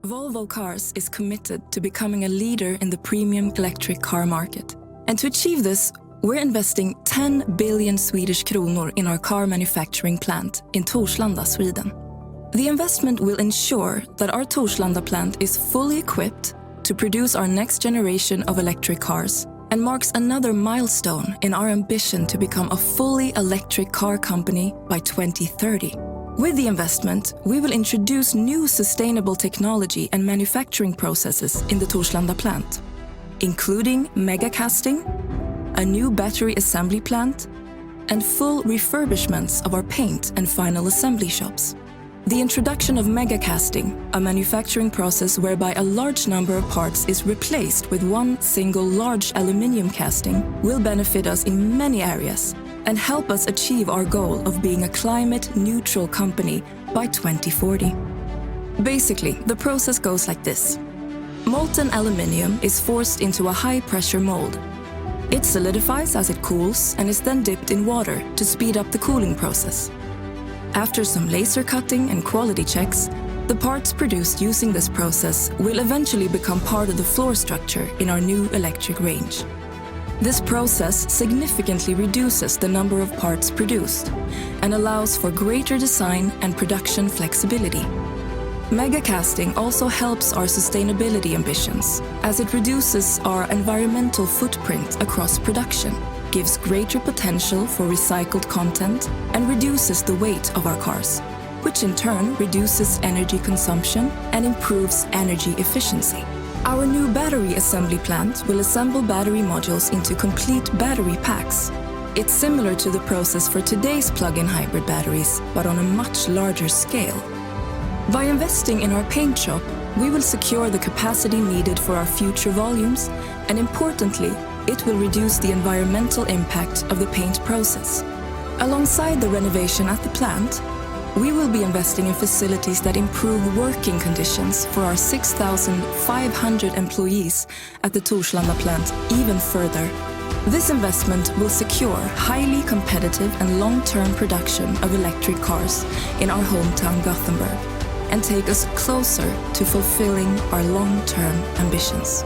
Volvo Cars is committed to becoming a leader in the premium electric car market. And to achieve this, we're investing 10 billion Swedish kronor in our car manufacturing plant in Torslanda, Sweden. The investment will ensure that our Torslanda plant is fully equipped to produce our next generation of electric cars and marks another milestone in our ambition to become a fully electric car company by 2030. With the investment, we will introduce new sustainable technology and manufacturing processes in the Torslanda plant, including mega casting, a new battery assembly plant, and full refurbishments of our paint and final assembly shops. The introduction of mega casting, a manufacturing process whereby a large number of parts is replaced with one single large aluminium casting, will benefit us in many areas and help us achieve our goal of being a climate-neutral company by 2040. Basically, the process goes like this. Molten aluminium is forced into a high-pressure mold. It solidifies as it cools and is then dipped in water to speed up the cooling process. After some laser cutting and quality checks, the parts produced using this process will eventually become part of the floor structure in our new electric range. This process significantly reduces the number of parts produced and allows for greater design and production flexibility. Mega casting also helps our sustainability ambitions, as it reduces our environmental footprint across production, gives greater potential for recycled content, and reduces the weight of our cars, which in turn reduces energy consumption and improves energy efficiency. Our new battery assembly plant will assemble battery modules into complete battery packs. It's similar to the process for today's plug-in hybrid batteries, but on a much larger scale. By investing in our paint shop, we will secure the capacity needed for our future volumes, and importantly, it will reduce the environmental impact of the paint process. Alongside the renovation at the plant, we will be investing in facilities that improve working conditions for our 6,500 employees at the Torslanda plant even further. This investment will secure highly competitive and long-term production of electric cars in our hometown Gothenburg and take us closer to fulfilling our long-term ambitions.